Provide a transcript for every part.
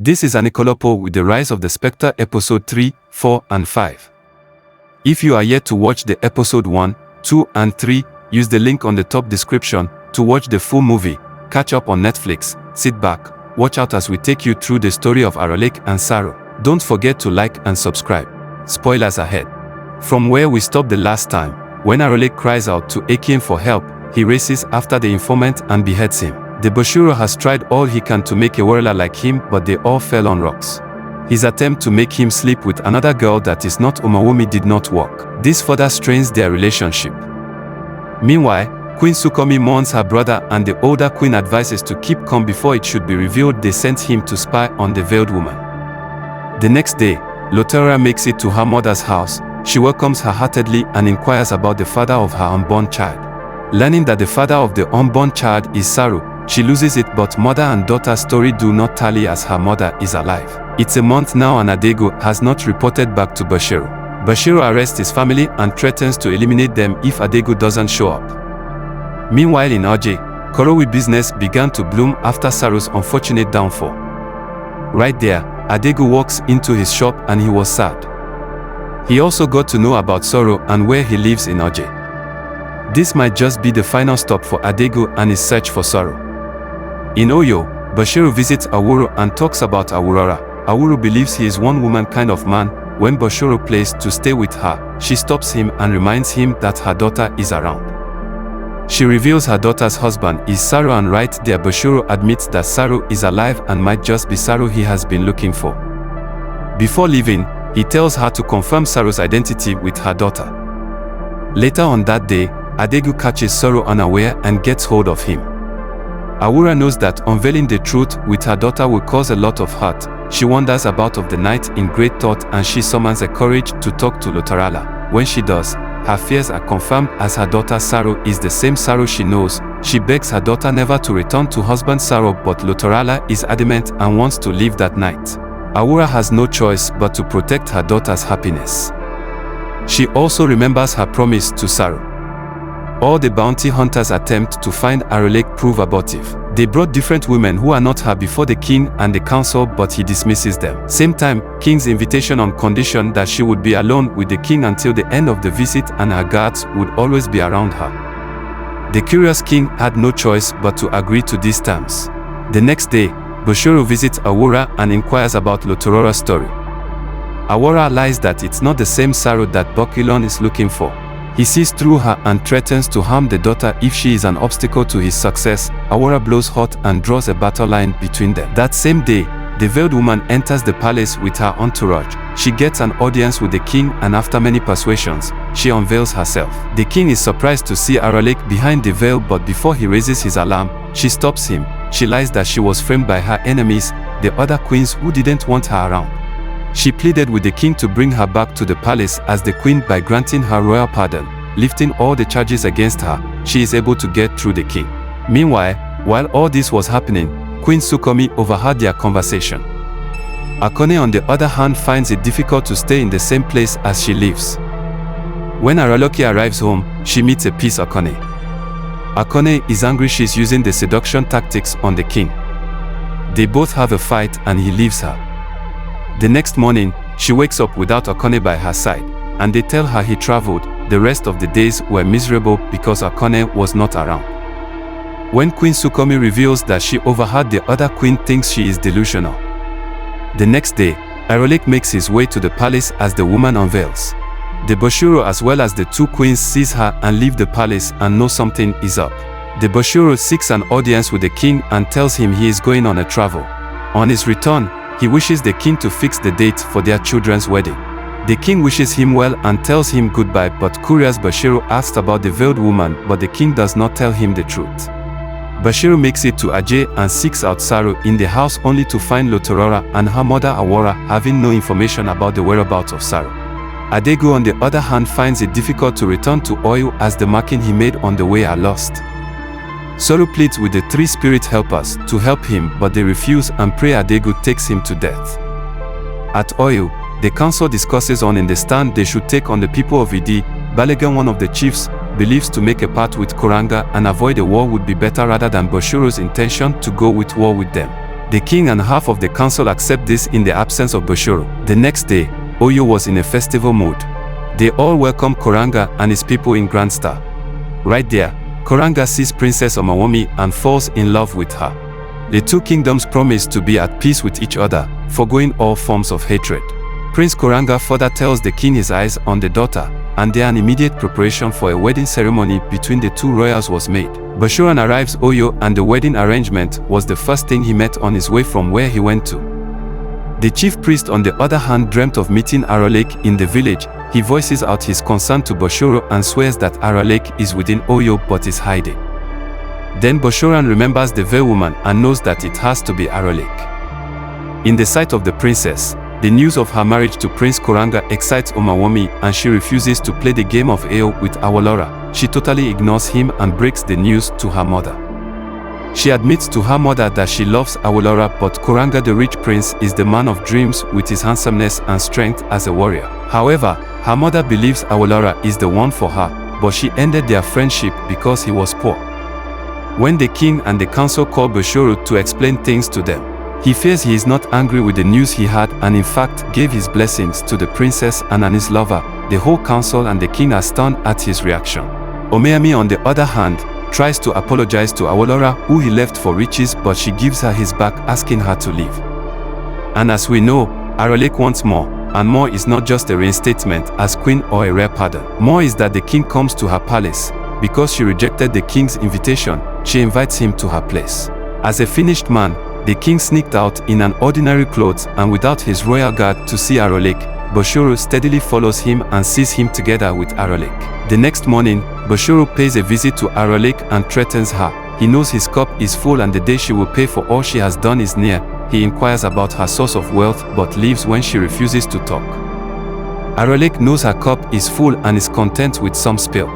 This is Anikulakpo with the Rise of the Spectre episode 3, 4 and 5. If you are yet to watch the episode 1, 2 and 3, use the link on the top description to watch the full movie. Catch up on Netflix, sit back, watch out as we take you through the story of Arolek and Saro. Don't forget to like and subscribe. Spoilers ahead. From where we stopped the last time, when Arolek cries out to Akin for help, he races after the informant and beheads him. The Bashiro has tried all he can to make a warrior like him, but they all fell on rocks. His attempt to make him sleep with another girl that is not Umawomi did not work. This further strains their relationship. Meanwhile, Queen Sukomi mourns her brother and the older queen advises to keep calm before it should be revealed they sent him to spy on the veiled woman. The next day, Lotora makes it to her mother's house. She welcomes her heartedly and inquires about the father of her unborn child. Learning that the father of the unborn child is Saro, she loses it, but mother and daughter's story do not tally as her mother is alive. It's a month now and Adego has not reported back to Bashiro. Bashiro arrests his family and threatens to eliminate them if Adego doesn't show up. Meanwhile in Oje, Korowi business began to bloom after Saro's unfortunate downfall. Right there, Adego walks into his shop and he was sad. He also got to know about Saro and where he lives in Oje. This might just be the final stop for Adego and his search for Saro. In Oyo, Bashiro visits Awuro and talks about Aurora. Awuro believes he is one woman kind of man. When Bashiro plays to stay with her, she stops him and reminds him that her daughter is around. She reveals her daughter's husband is Saro, and right there Bashiro admits that Saro is alive and might just be Saro he has been looking for. Before leaving, he tells her to confirm Saro's identity with her daughter. Later on that day, Adego catches Saro unaware and gets hold of him. Awura knows that unveiling the truth with her daughter will cause a lot of hurt. She wanders about of the night in great thought and she summons a courage to talk to Lotarala. When she does, her fears are confirmed as her daughter Saro is the same Saro she knows. She begs her daughter never to return to husband Saro, but Lotarala is adamant and wants to leave that night. Awura has no choice but to protect her daughter's happiness. She also remembers her promise to Saro. All the bounty hunters' attempt to find Arolek prove abortive. They brought different women who are not her before the king and the council, but he dismisses them. Same time, king's invitation on condition that she would be alone with the king until the end of the visit and her guards would always be around her. The curious king had no choice but to agree to these terms. The next day, Bashiro visits Awura and inquires about Lotorora's story. Awura lies that it's not the same Saro that Bokilon is looking for. He sees through her and threatens to harm the daughter if she is an obstacle to his success. Awura blows hot and draws a battle line between them. That same day, the veiled woman enters the palace with her entourage. She gets an audience with the king and after many persuasions, she unveils herself. The king is surprised to see Arolek behind the veil, but before he raises his alarm, she stops him. She lies that she was framed by her enemies, the other queens who didn't want her around. She pleaded with the king to bring her back to the palace as the queen, by granting her royal pardon, lifting all the charges against her, she is able to get through the king. Meanwhile, while all this was happening, Queen Sukomi overheard their conversation. Akone on the other hand finds it difficult to stay in the same place as she lives. When Araloki arrives home, she meets a peace Akone. Akone is angry she's using the seduction tactics on the king. They both have a fight and he leaves her. The next morning, she wakes up without Akone by her side, and they tell her he traveled. The rest of the days were miserable because Akone was not around. When Queen Sukomi reveals that she overheard the other queen thinks she is delusional. The next day, Arolek makes his way to the palace as the woman unveils. The Bashiro as well as the two queens sees her and leave the palace and know something is up. The Bashiro seeks an audience with the king and tells him he is going on a travel. On his return, he wishes the king to fix the date for their children's wedding. The king wishes him well and tells him goodbye, but curious Bashiro asks about the veiled woman, but the king does not tell him the truth. Bashiro makes it to Ajay and seeks out Saro in the house only to find Lotorora and her mother Awura having no information about the whereabouts of Saro. Adego on the other hand finds it difficult to return to Oyo as the marking he made on the way are lost. Saro pleads with the three spirit helpers to help him, but they refuse and pray Adego takes him to death. At Oyo, the council discusses on in the stand they should take on the people of Idi. Balegan, one of the chiefs, believes to make a pact with Kuranga and avoid a war would be better rather than Bashiro's intention to go with war with them. The king and half of the council accept this in the absence of Bashoro. The next day, Oyo was in a festival mood. They all welcome Koranga and his people in grand style. Right there, Koranga sees Princess Omawomi and falls in love with her. The two kingdoms promise to be at peace with each other, foregoing all forms of hatred. Prince Koranga further tells the king his eyes on the daughter, and then an immediate preparation for a wedding ceremony between the two royals was made. Bashoran arrives Oyo, and the wedding arrangement was the first thing he met on his way from where he went to. The chief priest on the other hand dreamt of meeting Arolek in the village. He voices out his concern to Bashoro and swears that Arolek is within Oyo but is hiding. Then Bashoran remembers the veil woman and knows that it has to be Arolek. In the sight of the princess, the news of her marriage to Prince Koranga excites Omawomi, and she refuses to play the game of Eo with Awolora. She totally ignores him and breaks the news to her mother. She admits to her mother that she loves Awolora, but Koranga the rich prince is the man of dreams with his handsomeness and strength as a warrior. However, her mother believes Awolora is the one for her, but she ended their friendship because he was poor. When the king and the council call Bashoro to explain things to them, he fears he is not angry with the news he had and in fact gave his blessings to the princess and his lover. The whole council and the king are stunned at his reaction. Omeami on the other hand, tries to apologize to Awolora, who he left for riches, but she gives her his back, asking her to leave. And as we know, Arolek wants more, and more is not just a reinstatement as queen or a rare pardon. More is that the king comes to her palace. Because she rejected the king's invitation, she invites him to her place. As a finished man, the king sneaked out in an ordinary clothes and without his royal guard to see Arolek. Bashoro steadily follows him and sees him together with Arolek. The next morning, Bashoro pays a visit to Arolek and threatens her. He knows his cup is full and the day she will pay for all she has done is near. He inquires about her source of wealth but leaves when she refuses to talk. Arolek knows her cup is full and is content with some spill.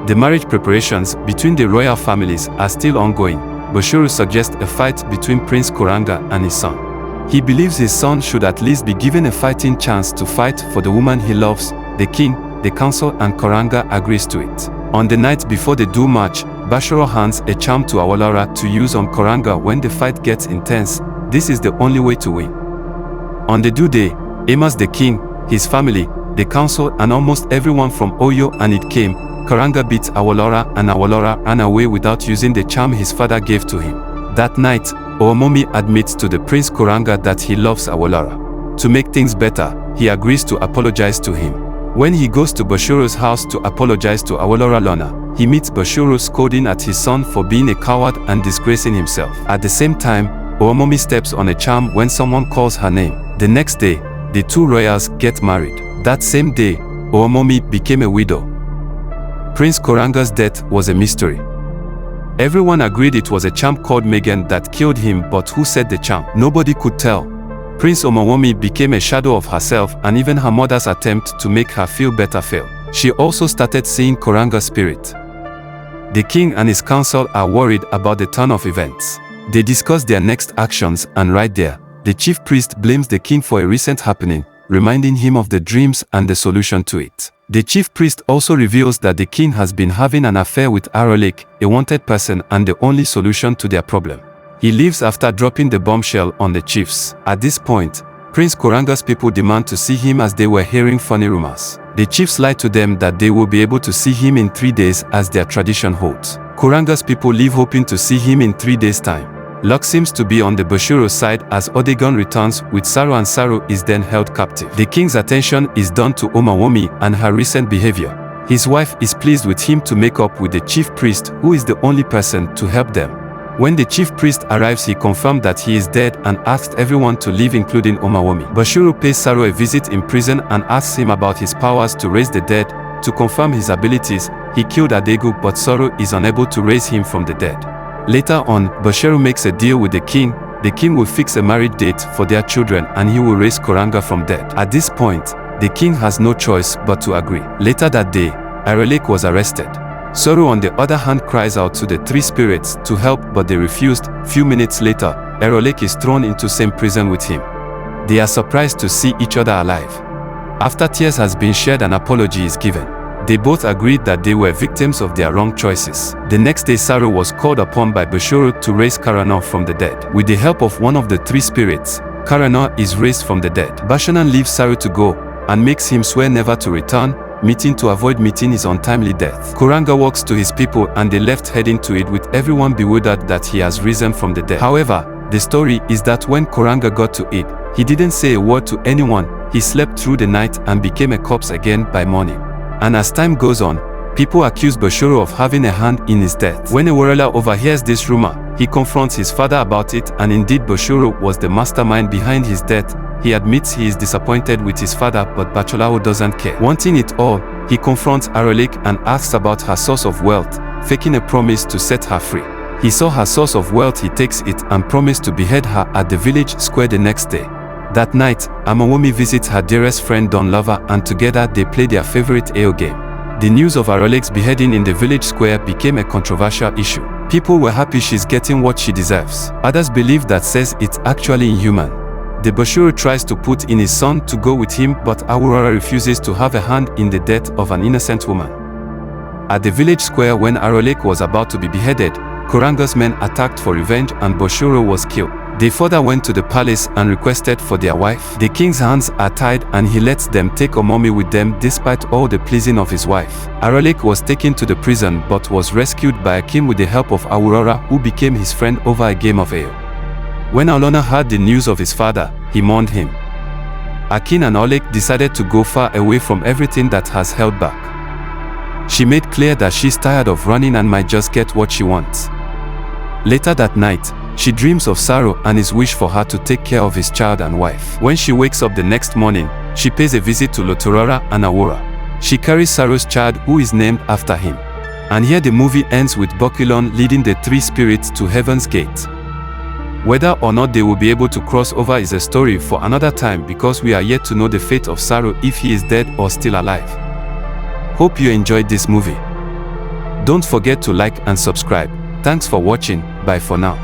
The marriage preparations between the royal families are still ongoing. Bashoro suggests a fight between Prince Koranga and his son. He believes his son should at least be given a fighting chance to fight for the woman he loves. The king, the council and Koranga agrees to it. On the night before the duel match, Bashoro hands a charm to Awolora to use on Koranga when the fight gets intense. This is the only way to win. On the due day, Amos the king, his family, the council and almost everyone from Oyo and it came. Koranga beats Awolora and Awolora ran away without using the charm his father gave to him. That night, Omomi admits to the Prince Koranga that he loves Awolora. To make things better, he agrees to apologize to him. When he goes to Bashoro's house to apologize to Awolora Lona, he meets Bashoro scolding at his son for being a coward and disgracing himself. At the same time, Omomi steps on a charm when someone calls her name. The next day, the two royals get married. That same day, Omomi became a widow. Prince Koranga's death was a mystery. Everyone agreed it was a charm called Megan that killed him, but who said the charm? Nobody could tell. Prince Omawomi became a shadow of herself, and even her mother's attempt to make her feel better failed. She also started seeing Koranga's spirit. The king and his council are worried about the turn of events. They discuss their next actions, and right there, the chief priest blames the king for a recent happening, reminding him of the dreams and the solution to it. The chief priest also reveals that the king has been having an affair with Arolek, a wanted person and the only solution to their problem. He leaves after dropping the bombshell on the chiefs. At this point, Prince Koranga's people demand to see him as they were hearing funny rumors. The chiefs lie to them that they will be able to see him in 3 days as their tradition holds. Koranga's people leave hoping to see him in 3 days' time. Luck seems to be on the Bashoro side as Odegon returns with Saro, and Saro is then held captive. The king's attention is drawn to Omawomi and her recent behavior. His wife is pleased with him to make up with the chief priest, who is the only person to help them. When the chief priest arrives, he confirmed that he is dead and asked everyone to leave, including Omawomi. Bashoro pays Saro a visit in prison and asks him about his powers to raise the dead. To confirm his abilities, he killed Adegu, but Saro is unable to raise him from the dead. Later on, Bashoro makes a deal with the king. The king will fix a marriage date for their children and he will raise Koranga from dead. At this point, the king has no choice but to agree. Later that day, Arolek was arrested. Saro on the other hand cries out to the three spirits to help, but they refused. Few minutes later, Arolek is thrown into same prison with him. They are surprised to see each other alive. After tears has been shed, an apology is given. They both agreed that they were victims of their wrong choices. The next day Saro was called upon by Bashoro to raise Karano from the dead. With the help of one of the three spirits, Karano is raised from the dead. Bashanan leaves Saro to go and makes him swear never to return, meeting to avoid meeting his untimely death. Kuranga walks to his people and they left heading to it with everyone bewildered that he has risen from the dead. However, the story is that when Kuranga got to it, he didn't say a word to anyone. He slept through the night and became a corpse again by morning. And as time goes on, people accuse Bashoro of having a hand in his death. When Ewerela overhears this rumor, he confronts his father about it, and indeed Bashoro was the mastermind behind his death. He admits he is disappointed with his father, but Bacholao doesn't care. Wanting it all, he confronts Arolek and asks about her source of wealth, faking a promise to set her free. He saw her source of wealth, he takes it and promised to behead her at the village square the next day. That night, Amawomi visits her dearest friend Don Lover and together they play their favorite AO game. The news of Arolek's beheading in the village square became a controversial issue. People were happy she's getting what she deserves. Others believe that says it's actually inhuman. The Bashoro tries to put in his son to go with him, but Aurora refuses to have a hand in the death of an innocent woman. At the village square when Arolek was about to be beheaded, Kuranga's men attacked for revenge and Bashoro was killed. They further went to the palace and requested for their wife. The king's hands are tied and he lets them take Omomi with them despite all the pleasing of his wife. Arolek was taken to the prison but was rescued by Akim with the help of Aurora, who became his friend over a game of ale. When Olona heard the news of his father, he mourned him. Akin and Olek decided to go far away from everything that has held back. She made clear that she's tired of running and might just get what she wants. Later that night, she dreams of Saro and his wish for her to take care of his child and wife. When she wakes up the next morning, she pays a visit to Lotorora and Awora. She carries Saro's child, who is named after him. And here the movie ends with Bokilon leading the three spirits to Heaven's Gate. Whether or not they will be able to cross over is a story for another time, because we are yet to know the fate of Saro, if he is dead or still alive. Hope you enjoyed this movie. Don't forget to like and subscribe. Thanks for watching. Bye for now.